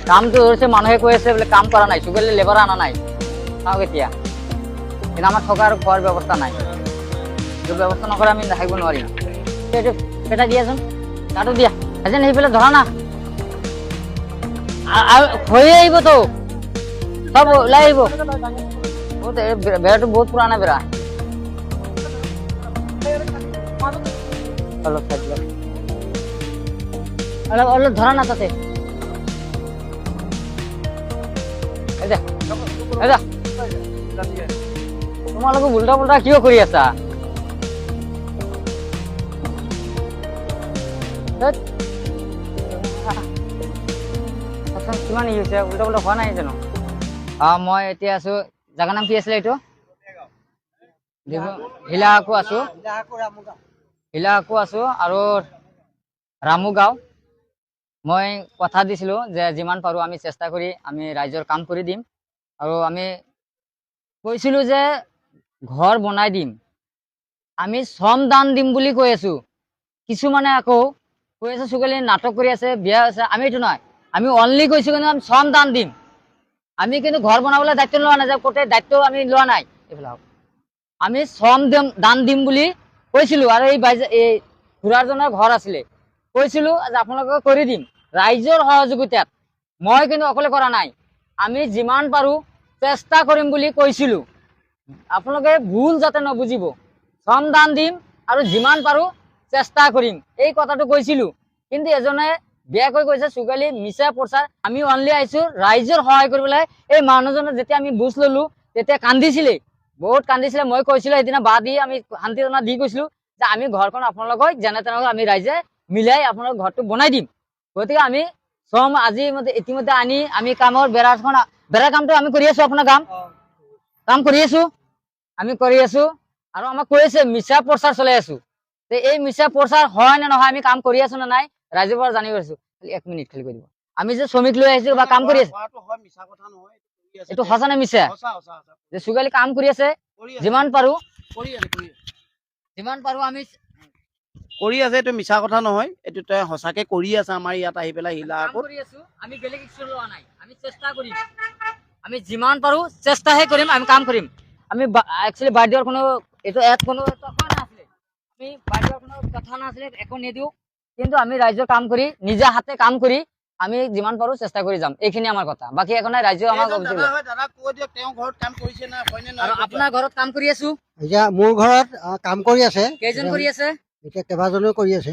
কামটো ধৰিছে, মানুহে কৈ আছে বোলে কাম কৰা নাই, চুগাৰলে লেবাৰ অনা নাই। চাওঁ কেতিয়া, কিন্তু আমাৰ থকা আৰু খোৱাৰ ব্যৱস্থা নাই। এইটো ব্যৱস্থা নকৰে আমি থাকিব নোৱাৰিম। এইটো পেটা দিয়াচোন, কাটো দিয়া। এজন আহি পেলাই ধৰা না, হৈয়ে আহিবতো, সব ওলাই আহিব। বেৰাটো বহুত পুৰণা বেৰা। অলপ ধৰা না তাতে। তোমালোকে উল্টা পুল্টা কিয় কৰি আছা? কিমান ই হৈছে, উল্টা পুল্টা হোৱা নাই জানো? মই এতিয়া আছো, জাগাৰ নাম কি আছিলে এইটো? হিলাকো আছো, হিলাকো আছো আৰু ৰামু গাঁও। মই কথা দিছিলো যে যিমান পাৰো আমি চেষ্টা কৰি আমি ৰাইজৰ কাম কৰি দিম, আৰু আমি কৈছিলো যে ঘৰ বনাই দিম, আমি শ্ৰম দান দিম বুলি কৈ আছো। কিছুমানে আকৌ কৈ আছে চুগালি নাটক কৰি আছে, বিয়া আছে। আমি এইটো নহয়, আমি অনলি কৈছো কিন্তু আমি শ্ৰম দান দিম। আমি কিন্তু ঘৰ বনাবলৈ দায়িত্ব লোৱা নাই, যে গোটেই দায়িত্ব আমি লোৱা নাই। এইবিলাক আমি শ্ৰম দান দিম বুলি কৈছিলো। আৰু এই খুৰাজনৰ ঘৰ আছিলে, কৈছিলো যে আপোনালোকে কৰি দিম ৰাইজৰ সহযোগিতাত। মই কিন্তু অকলে কৰা নাই, আমি যিমান পাৰো চেষ্টা কৰিম বুলি কৈছিলো। আপোনালোকে ভুল যাতে নবুজিব, শ্ৰম দান দিম আৰু যিমান পাৰো চেষ্টা কৰিম, এই কথাটো কৈছিলো। কিন্তু এজনে বেয়াকৈ কৈছে চুগালি মিছা প্ৰচাৰ। আমি অনলি আহিছো ৰাইজৰ সহায় কৰিবলৈ। এই মানুহজনে যেতিয়া আমি বুজ ললো তেতিয়া কান্দিছিলে, বহুত কান্দিছিলে। মই কৈছিলো সেইদিনা বা দি আমি শান্তিজনা দি কৈছিলো যে আমি ঘৰখন আপোনালোকক যেনে তেনেকৈ আমি ৰাইজে মিলাই আপোনালোক ঘৰটো বনাই দিম। গতিকে আমি শ্ৰম আজি ইতিমধ্যে আনি আমি কামৰ বেৰাৰ কামটো আমি কৰি আছো। আপোনাৰ কাম কৰি আছো, আমি কৰি আছো। আৰু আমাক কৈ আছে মিছা প্ৰচাৰ চলাই আছো। এই মিছা প্ৰচাৰ হয় নে নহয়, আমি কাম কৰি আছো নে নাই ৰাইজৰ পৰা জানিব পাৰিছো। 1 মিনিট খালি কৰি দিব। আমি যে শ্ৰমিক লৈ আহিছো বা কাম কৰি আছো, এইটো সঁচা নে মিছা? যে চুগালি কাম কৰি আছে, যিমান পাৰো আমি কৰি আছে। এইটো মিছা কথা নহয়, এইটো তই সঁচাকে কৰি আছে। আমাৰ ইয়াত আহি পেলাই হিলাকত কৰি আছো। আমি বেলেগ কিছু লোৱা নাই, আমি চেষ্টা কৰিম। আমি যিমান পাৰো চেষ্টাহে কৰিম, আমি কাম কৰিম। আমি একচুয়ালি বাইদেউৰ কোনো এইটো ইয়াত কোনো কথা নাছিলে, আমি বাইদেউৰ কোনো কথা নাছিলে, একো নিদিও। কিন্তু আমি ৰাইজৰ কাম কৰি নিজে হাতে কাম কৰি আমি যিমান পাৰো চেষ্টা কৰি যাম। এইখিনি আমাৰ কথা, বাকি একো নাই। ৰাইজে আমাক আপোনাৰ ঘৰত কাম কৰি আছো। এতিয়া মোৰ ঘৰত কাম কৰি আছে। কেইজন কৰি আছে? এতিয়া কেইবাজনেও কৰি আছে,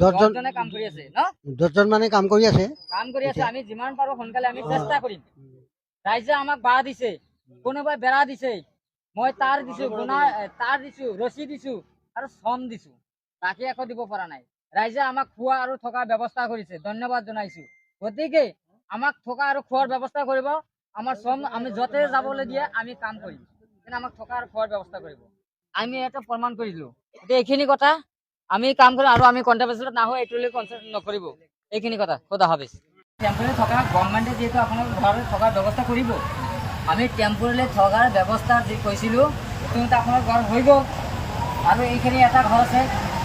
10জনে কাম কৰি আছে ন? 10জন মানে কাম কৰি আছে। আমি যিমান পাৰো সোনকালে আমি চেষ্টা কৰিম। ৰাইজে আমাক বাঁহ দিছে, কোনোবাই বেৰা দিছে, মই তাৰ দিছো, তাৰ দিছো, ৰছী দিছো আৰু শ্ৰম দিছো। বাকী একো দিব পৰা নাই। ৰাইজে আমাক খোৱা আৰু থকাৰ ব্যৱস্থা কৰিছে, ধন্যবাদ জনাইছো। গতিকে আমাক থকা আৰু খোৱাৰ ব্যৱস্থা কৰিব। আমাৰ শ্ৰম আমি য'তে যাবলৈ দিয়ে আমি কাম কৰিম, কিন্তু আমাক থকা আৰু খোৱাৰ ব্যৱস্থা কৰিব। আমি এটা প্ৰমাণ কৰিলো। এতিয়া এইখিনি কথা আমি কাম কৰিম, আৰু আমি কণ্ট্ৰভাৰ্চিয়েলত নাহো, এইটোলৈ কনচাৰ্ন নকৰিব। এইখিনি কথা খোদা হাফেজ। টেম্পোৰাৰী থকা গভৰ্ণমেণ্টে যিহেতু আপোনালোক ঘৰত থকাৰ ব্যৱস্থা কৰিব, আমি টেম্পোৰাৰী থকাৰ ব্যৱস্থা যি কৈছিলোঁ সেইটো আপোনাৰ ঘৰ হৈ গ'ল। আৰু এইখিনি এটা ঘৰ আছে,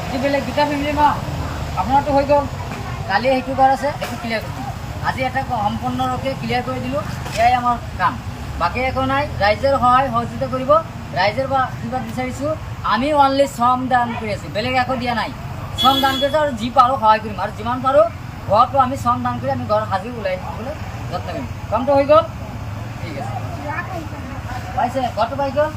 এইটো বেলেগ দুটা ফেমিলি ন, আপোনাৰতো হৈ গ'ল। কালি সেইটো ঘৰ আছে, এইটো ক্লিয়াৰ কৰি দিম। আজি এটা সম্পূৰ্ণৰূপে ক্লিয়াৰ কৰি দিলোঁ। এয়াই আমাৰ কাম, বাকী একো নাই। ৰাইজৰ সহায় সহযোগিতা কৰিব, ৰাইজৰ পৰা আশীৰ্বাদ বিচাৰিছোঁ। আমি অনলি শ্ৰম দান কৰি আছোঁ, বেলেগ একো দিয়া নাই। শ্ৰম দান কৰিছোঁ আৰু যি পাৰোঁ সহায় কৰিম, আৰু যিমান পাৰোঁ ঘৰটো আমি শ্ৰম দান কৰি আমি ঘৰ সাজি ওলাই আহিবলৈ যত্ন কৰিম। কামটো হৈ গ'ল, ঠিক আছে। পাইছে ঘৰটো পাই গ'ল।